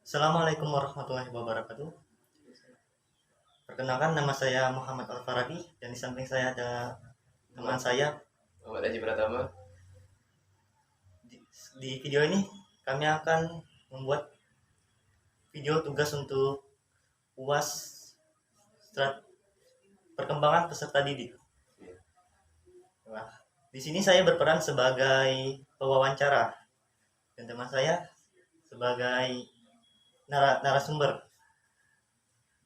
Assalamualaikum warahmatullahi wabarakatuh. Perkenalkan, nama saya Muhammad Al-Farabi dan di samping saya ada teman saya. Muhammad Haji Pratama. Di video ini kami akan membuat video tugas untuk UAS perkembangan peserta didik. Nah, di sini saya berperan sebagai pewawancara dan teman saya sebagai narasumber.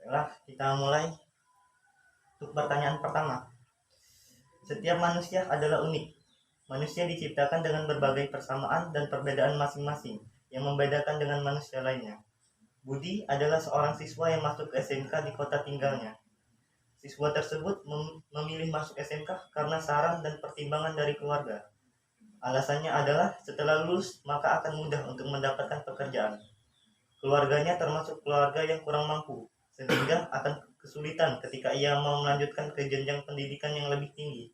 Baiklah, kita mulai. Untuk pertanyaan pertama, setiap manusia adalah unik. Manusia diciptakan dengan berbagai persamaan dan perbedaan masing-masing yang membedakan dengan manusia lainnya. Budi adalah seorang siswa yang masuk ke SMK di kota tinggalnya. Siswa tersebut memilih masuk SMK karena saran dan pertimbangan dari keluarga. Alasannya adalah setelah lulus maka akan mudah untuk mendapatkan pekerjaan. Keluarganya termasuk keluarga yang kurang mampu, sehingga akan kesulitan ketika ia mau melanjutkan ke jenjang pendidikan yang lebih tinggi.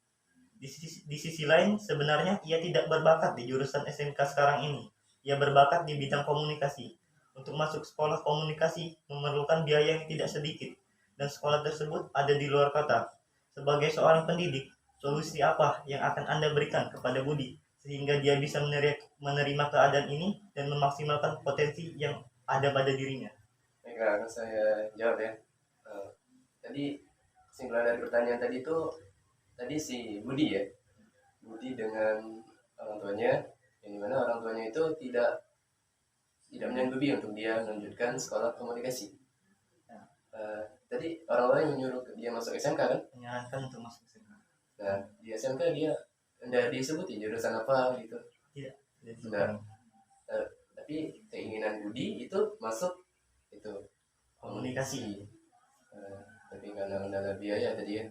Di sisi lain, sebenarnya ia tidak berbakat di jurusan SMK sekarang ini. Ia berbakat di bidang komunikasi. Untuk masuk sekolah komunikasi memerlukan biaya yang tidak sedikit, dan sekolah tersebut ada di luar kota. Sebagai seorang pendidik, solusi apa yang akan Anda berikan kepada Budi sehingga dia bisa menerima keadaan ini dan memaksimalkan potensi yang ada pada dirinya? Baiklah, akan saya jawab ya. Tadi kesimpulan dari pertanyaan tadi itu si Budi ya. Budi dengan orang tuanya, yang dimana orang tuanya itu tidak menyanggupi untuk dia melanjutkan sekolah komunikasi. Tadi orang tuanya menyuruh dia masuk SMK kan? Menyarankan untuk masuk SMK. Nah, di SMK dia tidak disebutin jurusan apa gitu. Tidak. Nah, tapi keinginan Budi itu masuk itu komunikasi. Tapi karena kendala biaya tadi ya.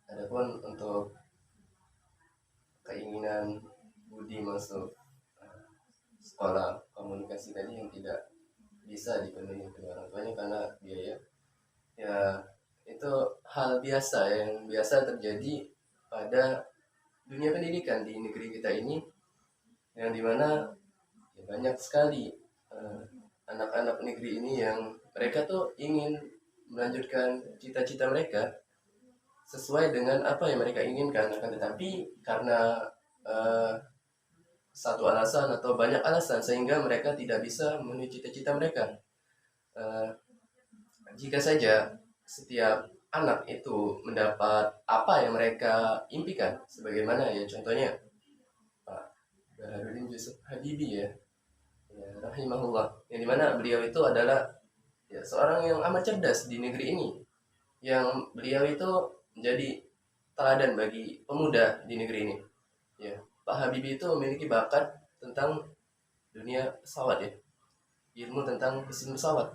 Adapun untuk keinginan Budi masuk sekolah komunikasi tadi yang tidak bisa dipenuhi oleh orang tuanya karena biaya, ya itu hal biasa yang biasa terjadi pada dunia pendidikan di negeri kita ini, yang dimana ya banyak sekali anak-anak negeri ini yang mereka tuh ingin melanjutkan cita-cita mereka sesuai dengan apa yang mereka inginkan, akan tetapi karena satu alasan atau banyak alasan sehingga mereka tidak bisa memenuhi cita-cita mereka. Jika saja setiap anak itu mendapat apa yang mereka impikan, sebagaimana ya contohnya Pak Baharudin Yusuf Habibie ya rahimahullah, yang dimana beliau itu adalah ya seorang yang amat cerdas di negeri ini, yang beliau itu menjadi teladan bagi pemuda di negeri ini. Ya, Pak Habibie itu memiliki bakat tentang dunia pesawat ya, ilmu tentang mesin pesawat,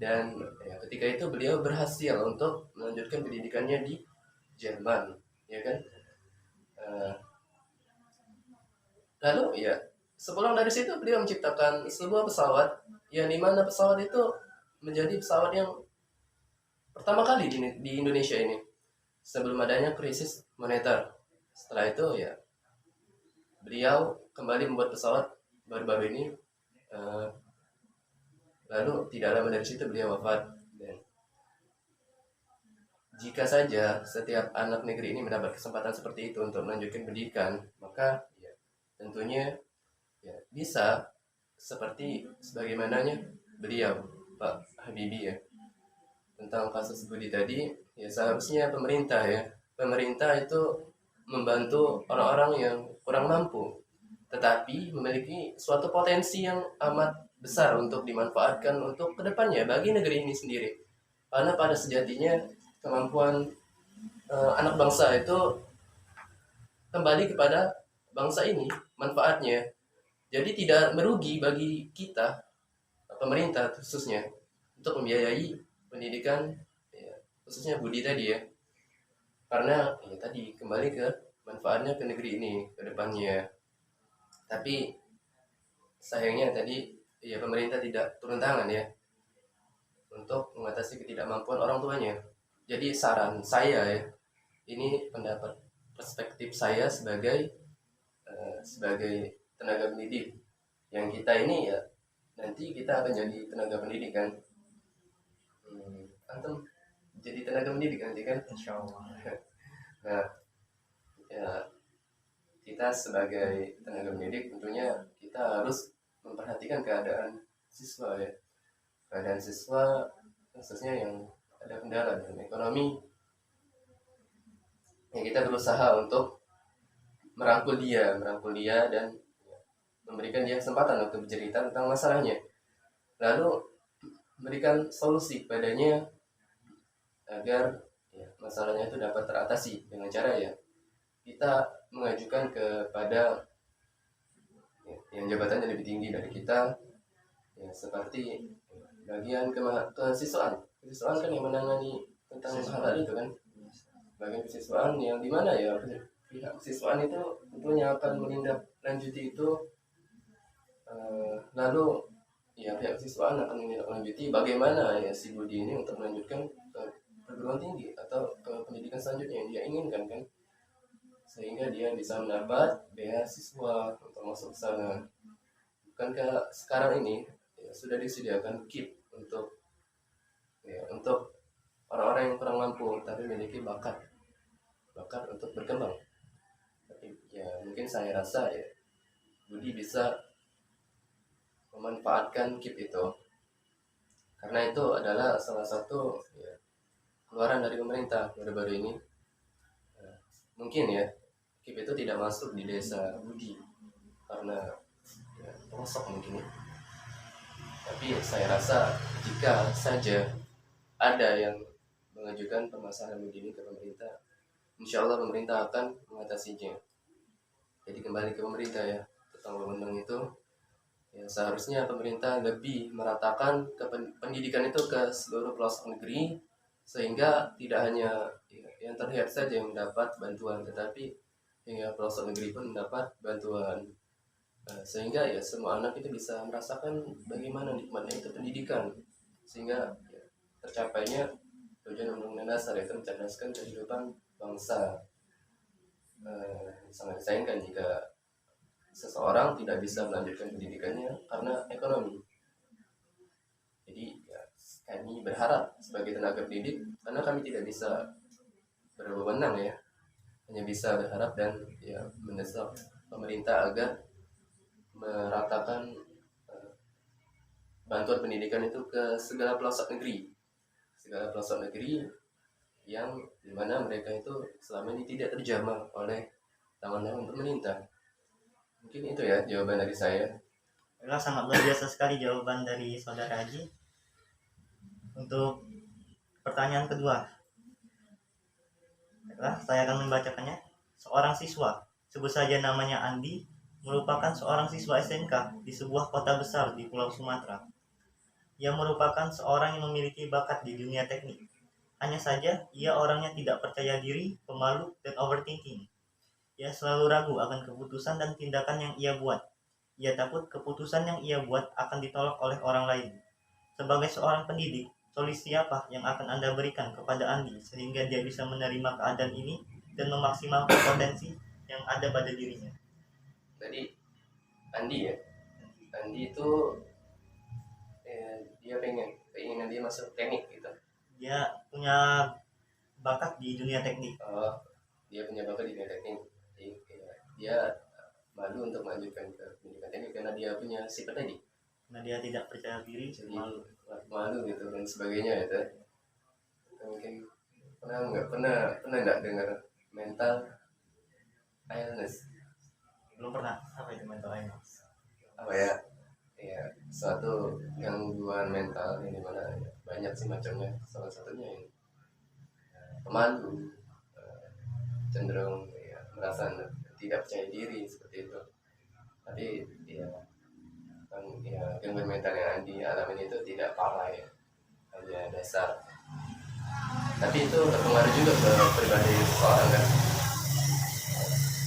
dan ya, ketika itu beliau berhasil untuk melanjutkan pendidikannya di Jerman, ya kan. Lalu ya sepulang dari situ beliau menciptakan sebuah pesawat yang dimana pesawat itu menjadi pesawat yang pertama kali di Indonesia ini sebelum adanya krisis moneter. Setelah itu ya beliau kembali membuat pesawat baru-baru ini, lalu tidak lama dari situ beliau wafat. Dan jika saja setiap anak negeri ini mendapat kesempatan seperti itu untuk melanjutkan pendidikan, maka ya, tentunya ya, bisa seperti sebagaimananya beliau Pak Habibie ya. Tentang kasus Budi tadi, ya seharusnya pemerintah itu membantu orang-orang yang kurang mampu tetapi memiliki suatu potensi yang amat besar untuk dimanfaatkan untuk kedepannya bagi negeri ini sendiri. Karena pada sejatinya kemampuan anak bangsa itu kembali kepada bangsa ini manfaatnya. Jadi tidak merugi bagi kita, pemerintah khususnya, untuk membiayai pendidikan ya, khususnya Budi tadi ya. Karena ya tadi kembali ke manfaatnya ke negeri ini ke depannya. Tapi sayangnya tadi ya pemerintah tidak turun tangan ya untuk mengatasi ketidakmampuan orang tuanya. Jadi saran saya ya, ini pendapat perspektif saya sebagai tenaga pendidik yang kita ini ya nanti kita akan jadi tenaga pendidik kan. Antum jadi tenaga pendidik nanti kan. Insya Allah. Nah, ya kita sebagai tenaga pendidik tentunya kita harus memperhatikan keadaan siswa ya. Keadaan siswa khususnya yang ada kendala dalam ekonomi. Ya kita berusaha untuk merangkul dia dan memberikan dia kesempatan untuk bercerita tentang masalahnya. Lalu memberikan solusi padanya agar ya, masalahnya itu dapat teratasi dengan cara ya kita mengajukan kepada ya, yang jabatannya lebih tinggi dari kita ya, seperti bagian kesiswaan kan yang menangani tentang hal itu kan, bagian kesiswaan yang dimana ya pihak kesiswaan itu tentunya akan menindaklanjuti itu, lalu ya pihak kesiswaan akan menindaklanjuti bagaimana ya si Budi ini untuk melanjutkan ke perguruan tinggi atau ke pendidikan selanjutnya yang dia inginkan kan, sehingga dia bisa mendapat beasiswa untuk masuk ke sana. Bukankah sekarang ini ya, sudah disediakan KIP untuk orang-orang yang kurang mampu tapi memiliki bakat untuk berkembang. Tapi ya mungkin saya rasa ya Budi bisa memanfaatkan KIP itu karena itu adalah salah satu ya, keluaran dari pemerintah baru-baru ini. Mungkin ya KIP itu tidak masuk di desa Budi karena ya, pelosok mungkin ya. Tapi saya rasa jika saja ada yang mengajukan permasalahan begini ke pemerintah, insya Allah pemerintah akan mengatasinya. Jadi kembali ke pemerintah ya tentang wewenang itu ya, seharusnya pemerintah lebih meratakan pendidikan itu ke seluruh pelosok negeri sehingga tidak hanya ya, yang terlihat saja yang mendapat bantuan, tetapi hingga pelosok negeri pun mendapat bantuan. Sehingga ya semua anak itu bisa merasakan bagaimana nikmatnya itu pendidikan, sehingga ya, tercapainya tujuan undang-undang dasar yaitu mencerdaskan kehidupan bangsa. Sangat disayangkan jika seseorang tidak bisa melanjutkan pendidikannya karena ekonomi. Jadi ya, kami berharap sebagai tenaga pendidik, karena kami tidak bisa berwenang ya, hanya bisa berharap dan ya mendesak pemerintah agar meratakan bantuan pendidikan itu ke segala pelosok negeri yang dimana mereka itu selama ini tidak terjamah oleh tangan-tangan pemerintah. Mungkin itu ya jawaban dari saya. Adalah sangat luar biasa sekali jawaban dari saudara Haji. Untuk pertanyaan kedua, saya akan membacakannya. Seorang siswa, sebut saja namanya Andi, merupakan seorang siswa SMK di sebuah kota besar di Pulau Sumatera. Ia merupakan seorang yang memiliki bakat di dunia teknik. Hanya saja, ia orangnya tidak percaya diri, pemalu, dan overthinking. Ia selalu ragu akan keputusan dan tindakan yang ia buat. Ia takut keputusan yang ia buat akan ditolak oleh orang lain. Sebagai seorang pendidik, solusi apa yang akan Anda berikan kepada Andi sehingga dia bisa menerima keadaan ini dan memaksimalkan potensi yang ada pada dirinya? Tadi Andi ya, Andi itu dia keinginan dia masuk teknik gitu. Dia punya bakat di dunia teknik. Dia punya bakat di dunia teknik. Jadi, dia malu untuk melanjutkan ke pendidikan teknik karena dia punya sifat tadi. Nah, dia tidak percaya diri, Jadi malu gitu dan sebagainya itu. Mungkin pernah nggak dengar mental illness? Belum pernah. Apa itu mental illness? Apa ya? Ya suatu gangguan mental ini mana ya, banyak sih macamnya. Salah satunya yang pemalu, cenderung ya, merasa tidak percaya diri seperti itu. Tapi ya kan ya gangguan mental yang Andi alami itu tidak parah ya, hanya dasar. Tapi itu berpengaruh juga ke pribadi seseorang kan.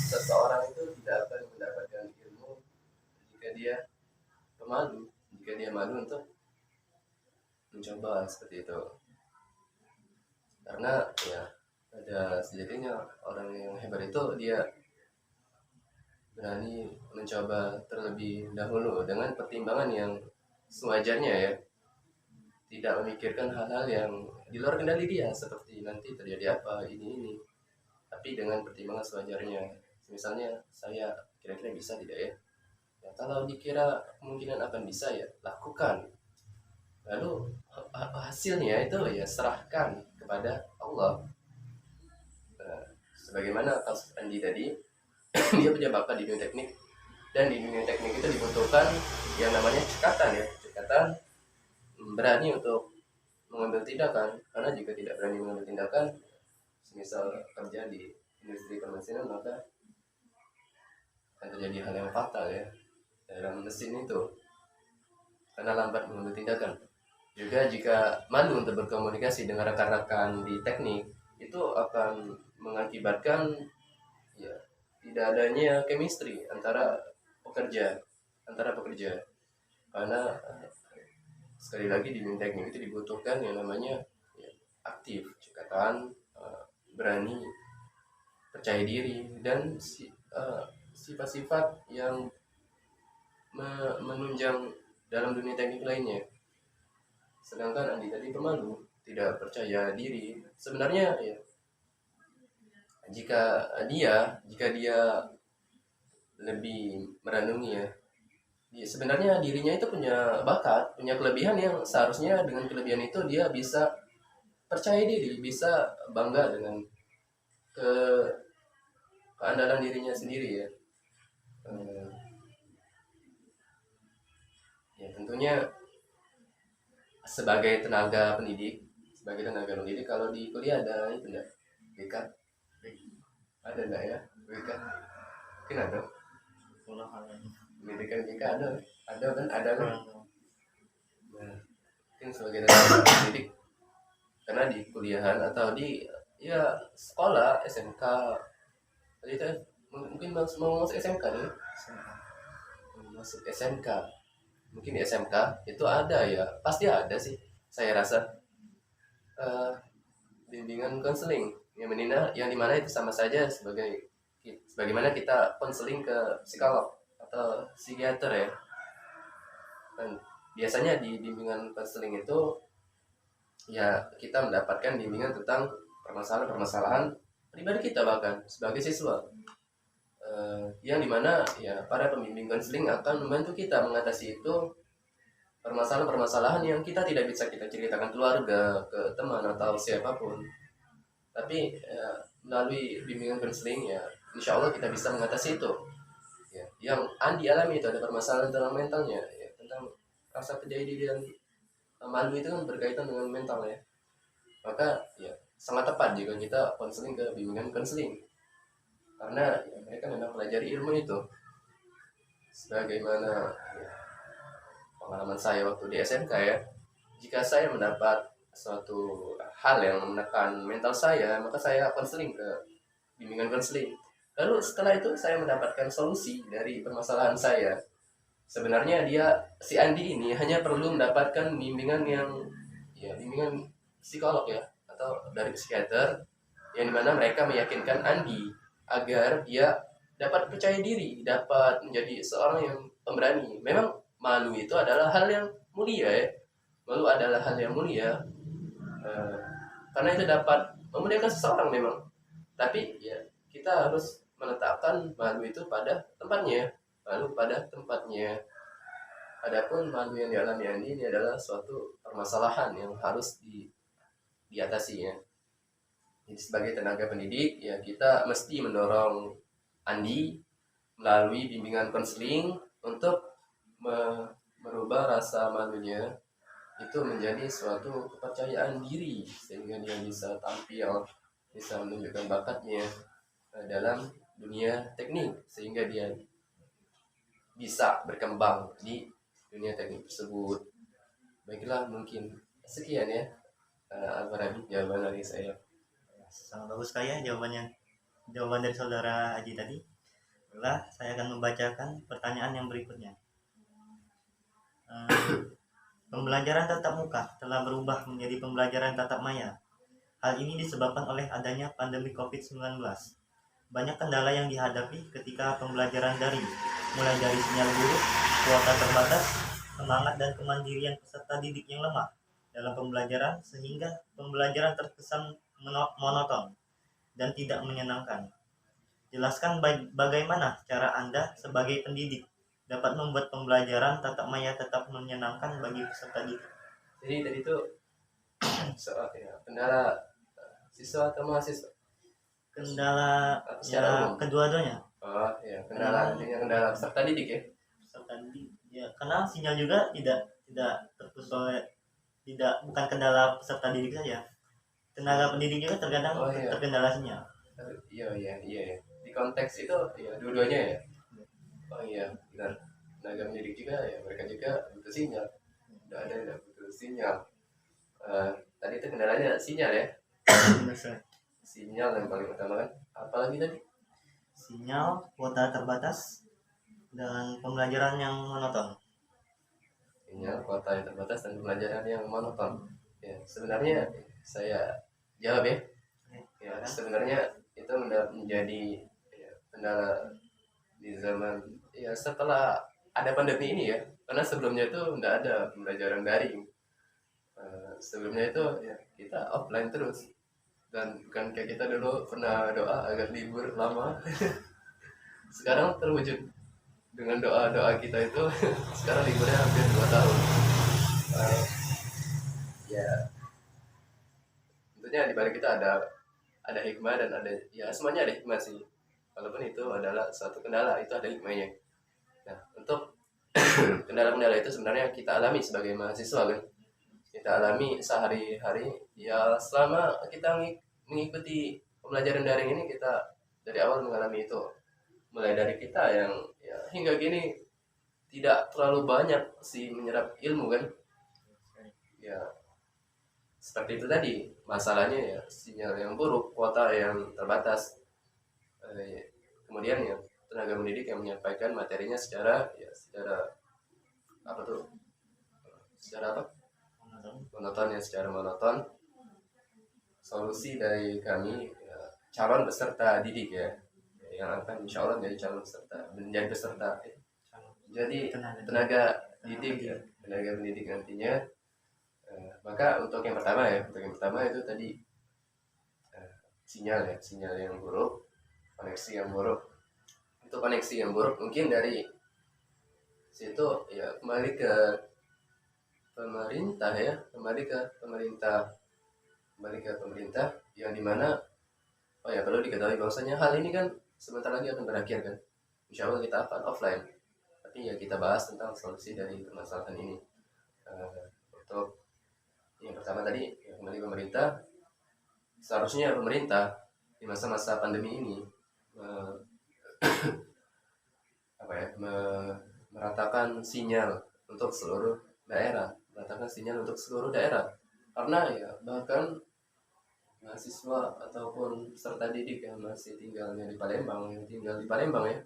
Seseorang itu tidak akan mendapatkan ilmu jika dia pemalu, jika dia malu untuk mencoba seperti itu. Karena ya pada sejatinya orang yang hebat itu dia berani mencoba terlebih dahulu dengan pertimbangan yang sewajarnya ya, tidak memikirkan hal-hal yang di luar kendali dia seperti nanti terjadi apa ini, tapi dengan pertimbangan sewajarnya. Misalnya saya kira-kira bisa tidak ya, ya kalau dikira kemungkinan akan bisa ya lakukan, lalu hasilnya itu ya serahkan kepada Allah. Sebagaimana kasus Andi tadi, dia punya bakat di dunia teknik, dan di dunia teknik itu dibutuhkan yang namanya cekatan ya, cekatan berani untuk mengambil tindakan, karena jika tidak berani mengambil tindakan, misal kerja di industri konvensional, maka akan terjadi hal yang fatal ya dalam mesin itu, karena lambat mengambil tindakan. Juga jika malu untuk berkomunikasi dengan rekan-rekan di teknik, itu akan mengakibatkan ya tidak adanya chemistry pekerja antara pekerja, karena sekali lagi di dunia teknik itu dibutuhkan yang namanya ya, aktif, cekatan, berani, percaya diri, dan sifat-sifat yang menunjang dalam dunia teknik lainnya. Sedangkan Andi tadi pemalu, tidak percaya diri. Sebenarnya ya, jika dia lebih merenungi ya, sebenarnya dirinya itu punya bakat, punya kelebihan yang seharusnya dengan kelebihan itu dia bisa percaya diri, bisa bangga dengan ke keandalan dirinya sendiri ya. Ya tentunya sebagai tenaga pendidik, kalau di kuliah ada itu enggak? BK? Ada enggak ya? BK? Mungkin ada. Pendidikan BK ada kan? Ada kan? Nah, mungkin sebagai tenaga pendidik, karena di kuliahan atau di ya sekolah SMK tadi itu mungkin mau masuk SMK nih, masuk SMK, mungkin di SMK itu ada ya, pasti ada sih saya rasa bimbingan konseling yang dimana itu sama saja sebagaimana kita konseling ke psikolog atau psikiater ya. Dan biasanya di bimbingan konseling itu ya kita mendapatkan bimbingan tentang permasalahan-permasalahan pribadi kita, bahkan sebagai siswa, yang dimana ya para pembimbing konseling akan membantu kita mengatasi itu permasalahan-permasalahan yang kita tidak bisa kita ceritakan keluarga, ke teman atau siapapun, tapi ya, melalui bimbingan konseling ya insya Allah kita bisa mengatasi itu ya. Yang Andi alami itu ada permasalahan tentang mentalnya ya, tentang rasa percaya diri dan malu itu kan berkaitan dengan mental ya, maka ya sangat tepat jika kita konseling ke bimbingan konseling, karena ya, mereka memang pelajari ilmu itu. Sebagaimana ya, pengalaman saya waktu di SMK ya, jika saya mendapat suatu hal yang menekan mental saya, maka saya konseling ke bimbingan konseling. Lalu setelah itu saya mendapatkan solusi dari permasalahan saya. Sebenarnya si Andi ini hanya perlu mendapatkan bimbingan psikolog ya, atau dari psikiater, yang dimana mereka meyakinkan Andi agar dia dapat percaya diri, dapat menjadi seorang yang pemberani. Memang malu itu adalah hal yang mulia ya, malu adalah hal yang mulia, karena itu dapat memuliakan seseorang memang. Tapi ya kita harus meletakkan malu itu pada tempatnya. Adapun malu yang dialami ini adalah suatu permasalahan yang harus diatasi ya. Jadi sebagai tenaga pendidik ya kita mesti mendorong Andi melalui bimbingan konseling untuk merubah rasa malunya itu menjadi suatu kepercayaan diri, sehingga dia bisa tampil, bisa menunjukkan bakatnya dalam dunia teknik, sehingga dia bisa berkembang di dunia teknik tersebut. Baiklah, mungkin sekian ya Al-Farabi jawaban dari saya. Sangat bagus sekali ya jawaban dari saudara Aji tadi. Baiklah, saya akan membacakan pertanyaan yang berikutnya. Pembelajaran tatap muka telah berubah menjadi pembelajaran tatap maya. Hal ini disebabkan oleh adanya pandemi COVID-19. banyak kendala yang dihadapi ketika pembelajaran daring, mulai dari sinyal buruk, kuota terbatas, semangat dan kemandirian peserta didik yang lemah dalam pembelajaran sehingga pembelajaran terkesan monoton dan tidak menyenangkan. Jelaskan bagaimana cara Anda sebagai pendidik dapat membuat pembelajaran tatap maya tetap menyenangkan bagi peserta didik. Jadi tadi itu soal ya, kendala siswa atau mahasiswa Kendala secara ya umum. kedua-duanya. Oh ya, kendala peserta didik ya. Peserta didik ya, karena sinyal juga tidak terputus oleh bukan kendala peserta didik saja. Tenaga pendidik juga terkadang terkendala sinyal. Iya. Di konteks itu ya dua-duanya ya. Oh iya, benar. Tenaga pendidik juga ya, mereka juga butuh sinyal. Tidak ada yang butuh sinyal. Tadi itu kendalanya sinyal ya. Sinyal yang paling utama kan. Apalagi tadi? Sinyal, kuota terbatas, dan pembelajaran yang monoton. Sinyal, kuota yang terbatas, dan pembelajaran yang monoton. Ya, sebenarnya saya jawab ya. Ya, sebenarnya itu menjadi ya, kendala di zaman ya setelah ada pandemi ini ya, karena sebelumnya itu tidak ada pembelajaran daring. Sebelumnya itu ya kita offline terus, dan bukan kayak kita dulu pernah doa agar libur lama. Sekarang terwujud dengan doa kita itu. Sekarang liburnya hampir 2 tahun. Ya tentunya di balik kita ada hikmah dan ada ya semuanya ada hikmah sih, walaupun itu adalah suatu kendala, itu ada hikmahnya. Nah, untuk kendala-kendala itu sebenarnya kita alami sebagai mahasiswa kan, kita alami sehari-hari ya selama kita mengikuti pembelajaran daring ini. Kita dari awal mengalami itu, mulai dari kita yang ya hingga gini tidak terlalu banyak sih menyerap ilmu kan ya. Seperti itu tadi, masalahnya ya sinyal yang buruk, kuota yang terbatas, kemudian ya tenaga pendidik yang menyampaikan materinya secara apa tuh, secara apa, monoton ya, secara monoton. Solusi dari kami ya, calon peserta didik ya, yang akan insya Allah menjadi calon peserta, menjadi peserta jadi tenaga didik ya, tenaga pendidik nantinya. Maka untuk yang pertama itu tadi sinyal yang buruk, koneksi yang buruk. Itu koneksi yang buruk mungkin dari situ ya kembali ke pemerintah yang dimana perlu diketahui bahwasanya hal ini kan sebentar lagi akan berakhir kan. Insya Allah kita akan offline, tapi ya kita bahas tentang solusi dari permasalahan ini. Untuk yang pertama tadi ya, kembali pemerintah, seharusnya pemerintah di masa-masa pandemi ini meratakan sinyal untuk seluruh daerah, karena ya bahkan mahasiswa ataupun peserta didik yang masih tinggal di Palembang ya,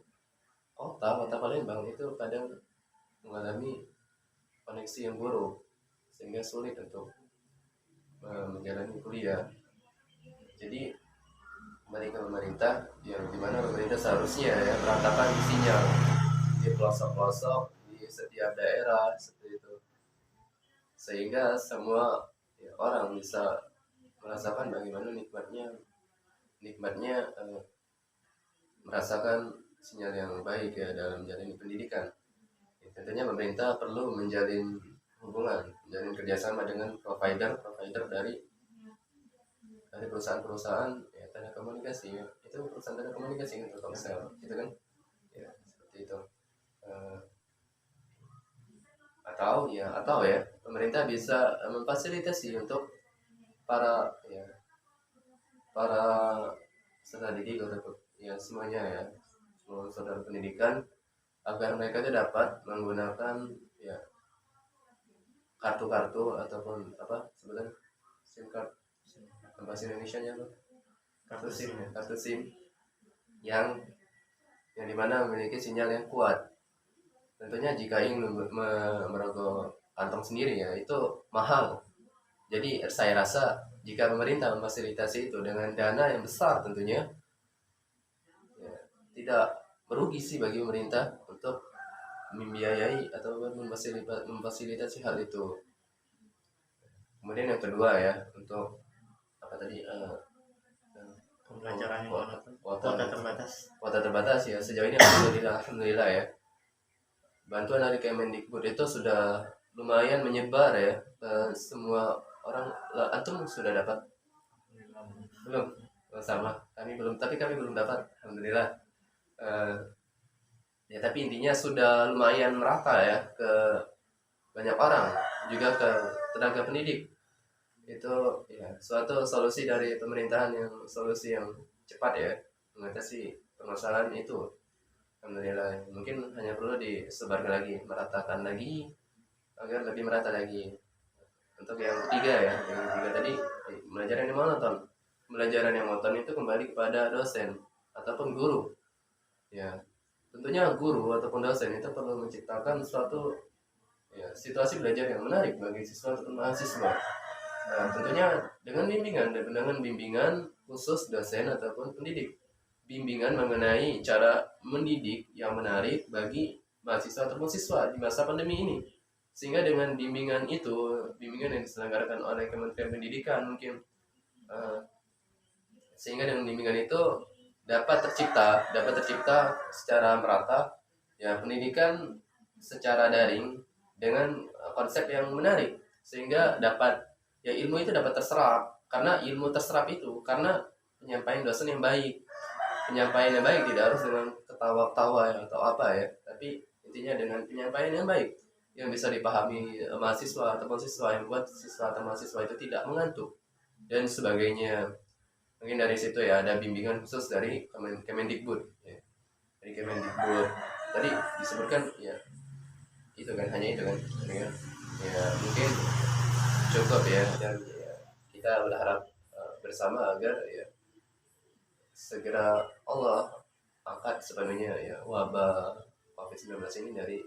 kota Palembang itu kadang mengalami koneksi yang buruk sehingga sulit untuk menjalani kuliah. Jadi kembali ke pemerintah, yang dimana pemerintah seharusnya ya meratakan sinyal di pelosok-pelosok di setiap daerah seperti itu, sehingga semua ya, orang bisa merasakan bagaimana nikmatnya merasakan sinyal yang baik ya dalam menjalani pendidikan. Ya, tentunya pemerintah perlu menjalin kerjasama dengan provider dari perusahaan-perusahaan ya, telekomunikasi ya. Itu perusahaan telekomunikasi kan, Telkomsel gitu kan ya, seperti itu. Atau ya pemerintah bisa memfasilitasi untuk para peserta didik atau ya semuanya ya, semua saudara pendidikan, agar mereka itu dapat menggunakan ya kartu ataupun apa sebenarnya SIM card, bahasa Indonesianya apa, kartu SIM yang dimana memiliki sinyal yang kuat. Tentunya jika ingin merogoh kantong sendiri ya itu mahal. Jadi saya rasa jika pemerintah memfasilitasi itu dengan dana yang besar tentunya, tidak merugi sih bagi pemerintah untuk membiayai atau memfasilitasi hal itu. Kemudian yang kedua ya, untuk apa tadi, Pembelajaran yang kuota, monoton, kuota, kuota terbatas. kuota terbatas ya, sejauh ini alhamdulillah ya, bantuan dari Kemendikbud itu sudah lumayan menyebar ya ke semua orang. Antum sudah dapat belum? Oh, sama kami belum, tapi kami belum dapat alhamdulillah. Eh, ya tapi intinya sudah lumayan merata ya ke banyak orang, juga ke tenaga pendidik. Itu ya suatu solusi dari pemerintahan, yang solusi yang cepat ya mengatasi permasalahan itu. Alhamdulillah, mungkin hanya perlu disebarkan lagi, meratakan lagi agar lebih merata lagi. Untuk yang ketiga ya, yang ketiga tadi, pembelajaran yang monoton. Pembelajaran yang monoton itu kembali kepada dosen ataupun guru. Ya, tentunya guru ataupun dosen itu perlu menciptakan suatu ya, situasi belajar yang menarik bagi siswa ataupun mahasiswa. Nah, tentunya dengan bimbingan khusus dosen ataupun pendidik. Bimbingan mengenai cara mendidik yang menarik bagi mahasiswa ataupun siswa di masa pandemi ini. Sehingga dengan bimbingan yang diselenggarakan oleh Kementerian Pendidikan mungkin, sehingga dengan bimbingan itu dapat tercipta secara merata ya pendidikan secara daring dengan konsep yang menarik, sehingga ilmu itu dapat terserap, karena ilmu terserap itu karena penyampaian dosen yang baik. Penyampaian yang baik tidak harus dengan ketawa-ketawa ya, atau apa ya, tapi intinya dengan penyampaian yang baik yang bisa dipahami mahasiswa ataupun siswa, yang buat siswa atau mahasiswa itu tidak mengantuk dan sebagainya. Mungkin dari situ ya ada bimbingan khusus dari Kemendikbud ya. Dari Kemendikbud tadi disebutkan ya, itu kan, hanya itu kan ya, ya mungkin cukup ya, dan ya, kita berharap bersama agar ya segera Allah angkat sepenuhnya ya wabah COVID-19 ini dari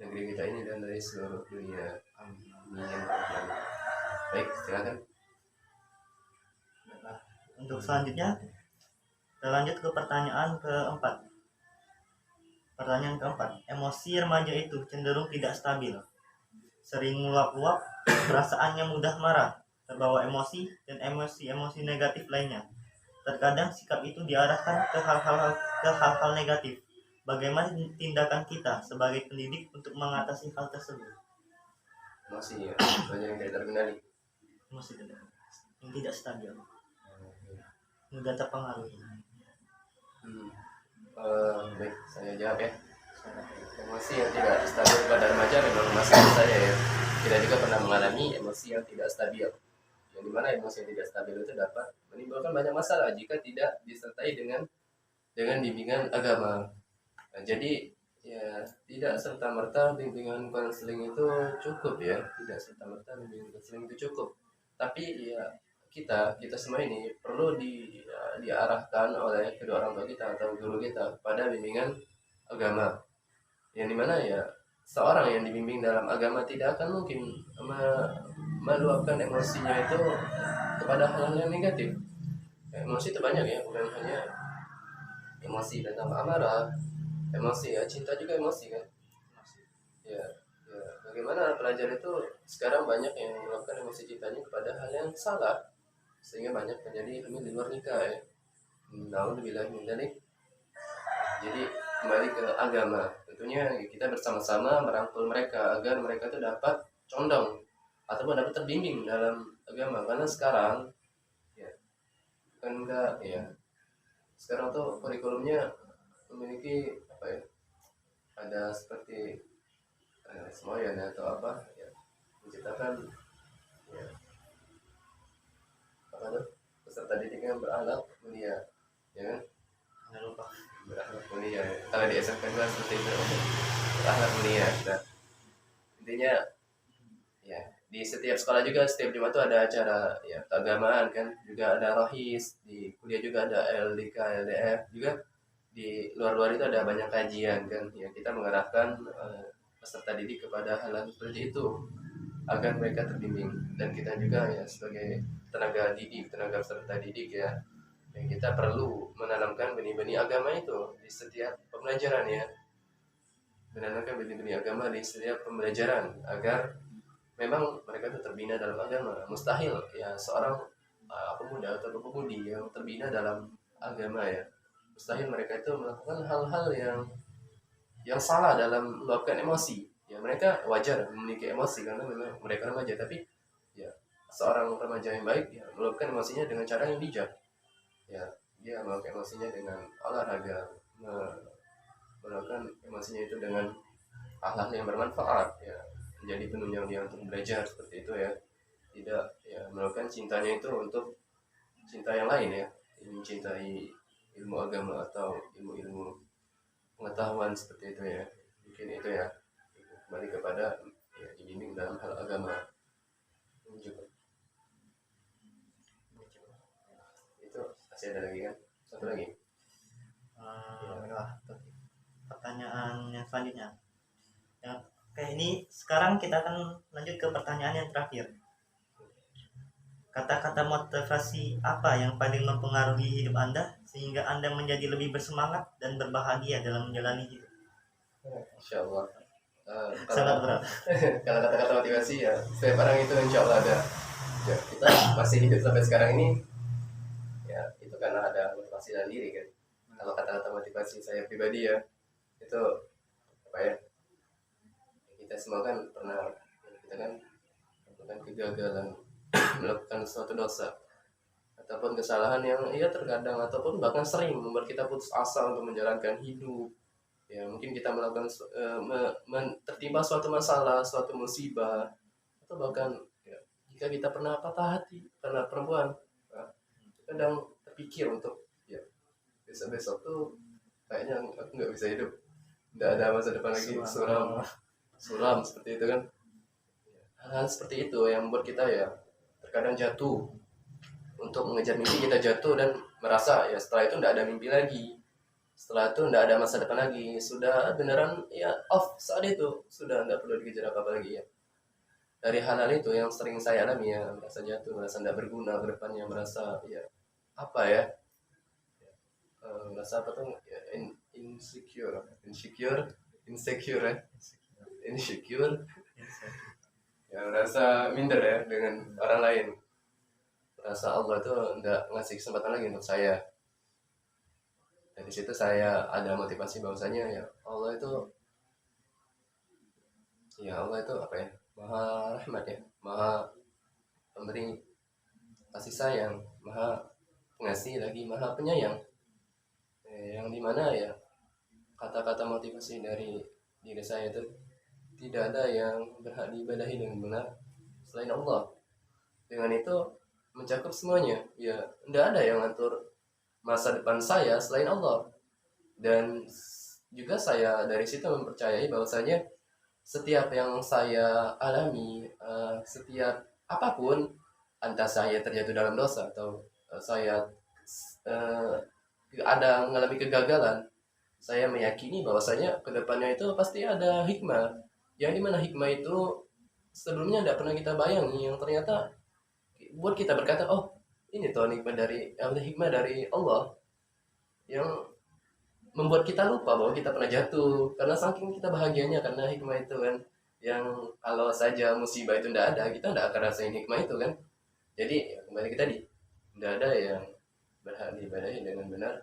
negeri kita ini dan dari seluruh dunia. Amin. Baik, silakan. Untuk selanjutnya, kita lanjut ke pertanyaan keempat. Pertanyaan keempat, emosi remaja itu cenderung tidak stabil, sering meluap-luap, perasaannya mudah marah, terbawa emosi, dan emosi-emosi negatif lainnya. Terkadang sikap itu diarahkan ke hal-hal negatif. Bagaimana tindakan kita sebagai pendidik untuk mengatasi hal tersebut? Emosi ya, banyak yang tidak terkendali. Emosi yang tidak stabil, mudah terpengaruh. Baik, saya jawab ya. Emosi yang tidak stabil pada remaja memang masalah saya ya. Kita juga pernah mengalami emosi yang tidak stabil, yang dimana emosi yang tidak stabil itu dapat menimbulkan banyak masalah jika tidak disertai dengan bimbingan agama. Nah, jadi ya tidak serta merta bimbingan konseling itu cukup ya, tidak serta merta bimbingan konseling itu cukup. Tapi ya kita semua ini perlu diarahkan oleh kedua orang tua kita atau guru kita pada bimbingan agama, yang dimana ya seorang yang dibimbing dalam agama tidak akan mungkin meluapkan emosinya itu kepada hal-hal yang negatif. Emosi itu banyak ya, bukan hanya emosi tentang amarah, emosi ya cinta juga emosi kan ya. Bagaimana pelajar itu sekarang banyak yang melakukan emosi cintanya kepada hal yang salah, sehingga banyak terjadi hamil di luar nikah ya. Alhamdulillah minzalik. Jadi kembali ke agama, tentunya kita bersama-sama merangkul mereka agar mereka itu dapat condong ataupun dapat terbimbing dalam agama, karena sekarang ya kan enggak ya, sekarang tuh kurikulumnya memiliki apa ya, ada seperti semboyan atau apa ya, menciptakan ya apa tuh, peserta didik yang berakhlak mulia ya kan, Jangan lupa. berakhlak mulia ya. Kalau di SMK kan seperti itu, berakhlak mulia. Nah, intinya ya di setiap sekolah juga setiap Jumat tuh ada acara ya keagamaan kan, juga ada rohis, di kuliah juga ada LDK LDF, juga di luar-luar itu ada banyak kajian kan ya, kita mengarahkan peserta didik kepada hal-hal seperti itu agar mereka terbimbing, dan kita juga ya sebagai tenaga peserta didik ya Dan kita perlu menanamkan benih-benih agama itu di setiap pembelajaran ya. Menanamkan benih-benih agama di setiap pembelajaran agar memang mereka itu terbina dalam agama. Mustahil ya seorang pemuda atau pemudi yang terbina dalam agama ya. Mustahil mereka itu melakukan hal-hal yang salah dalam meluapkan emosi. Ya mereka wajar memiliki emosi karena memang mereka remaja, tapi ya seorang remaja yang baik ya meluapkan emosinya dengan cara yang bijak. Ya dia meluapkan emosinya dengan olahraga, melakukan emosinya itu dengan hal-hal yang bermanfaat ya, menjadi penunjang dia untuk belajar seperti itu ya. Tidak ya melakukan cintanya itu untuk cinta yang lain ya, mencintai ilmu agama atau ilmu-ilmu pengetahuan seperti itu ya. Mungkin itu ya, kembali kepada ya, dibimbing dalam hal agama. Cukup itu. Masih ada lagi kan, satu lagi. Pertanyaan yang selanjutnya ya, kayak ini sekarang kita akan lanjut ke pertanyaan yang terakhir. Kata-kata motivasi apa yang paling mempengaruhi hidup Anda sehingga Anda menjadi lebih bersemangat dan berbahagia dalam menjalani hidup? Insya Allah. Sangat berat. Kalau kata-kata motivasi ya setiap orang itu insya Allah ada ya, kita masih hidup sampai sekarang ini ya itu karena ada motivasi dalam diri kan. Kalau kata-kata motivasi saya pribadi ya itu apa ya, kita semua kan pernah, kita kan melakukan kegagalan melakukan suatu dosa ataupun kesalahan yang ya terkadang ataupun bahkan sering membuat kita putus asa untuk menjalankan hidup ya. Mungkin kita melakukan tertimpa suatu masalah, suatu musibah, atau bahkan ya, jika kita pernah patah hati karena perempuan, nah, kadang terpikir untuk ya besok-besok tuh kayaknya aku nggak bisa hidup, nggak ada masa depan lagi, suram seperti itu kan. Hal-hal seperti itu yang membuat kita ya terkadang jatuh untuk mengejar mimpi, kita jatuh dan merasa ya setelah itu tidak ada mimpi lagi, setelah itu tidak ada masa depan lagi, sudah beneran ya off saat itu, sudah tidak perlu dikejar apa-apa lagi ya. Dari hal-hal itu yang sering saya alami ya, merasa jatuh, merasa tidak berguna ke depannya, merasa ya apa ya, merasa apa tuh ya, insecure ya, insecure ya, merasa minder ya dengan orang lain, merasa Allah itu tidak ngasih kesempatan lagi untuk saya. Dari situ saya ada motivasi bahwasanya ya Allah itu apa ya, maha rahmat ya, maha pemberi kasih sayang, maha pengasih lagi maha penyayang, yang dimana ya kata-kata motivasi dari diri saya itu tidak ada yang berhak diibadahi dengan benar selain Allah. Dengan itu mencakup semuanya ya, tidak ada yang ngatur masa depan saya selain Allah. Dan juga saya dari situ mempercayai bahwasanya setiap yang saya alami, setiap apapun, entah saya terjatuh dalam dosa atau saya ada mengalami kegagalan, saya meyakini bahwasanya kedepannya itu pasti ada hikmah, yang dimana hikmah itu sebelumnya tidak pernah kita bayangi, yang ternyata buat kita berkata, oh ini tuh hikmah dari Allah, yang membuat kita lupa bahwa kita pernah jatuh karena saking kita bahagianya karena hikmah itu kan. Yang kalau saja musibah itu tidak ada, kita tidak akan rasain hikmah itu kan. Jadi ya, kembali ke tadi, tidak ada yang berhak diibadahi dengan benar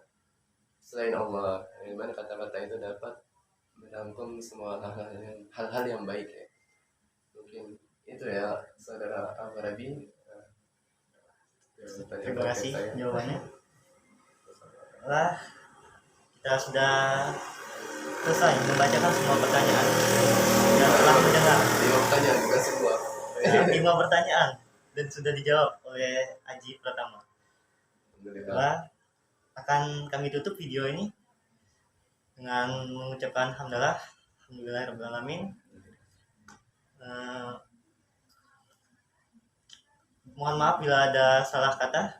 selain Allah. Dimana kata-kata itu dapat merangkum semua hal-hal yang baik ya. Mungkin itu ya saudara Al-Farabi. Terima kasih jawabannya. Lah, kita sudah selesai membacakan semua pertanyaan dan telah mendengar 5 pertanyaan bukan semua. 5 pertanyaan dan sudah dijawab oleh Aji Pratama. Nah, akan kami tutup video ini dengan mengucapkan alhamdulillah rabbil alamin. Mohon maaf bila ada salah kata.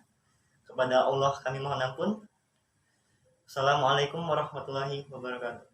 Kepada Allah kami mohon ampun. Assalamualaikum warahmatullahi wabarakatuh.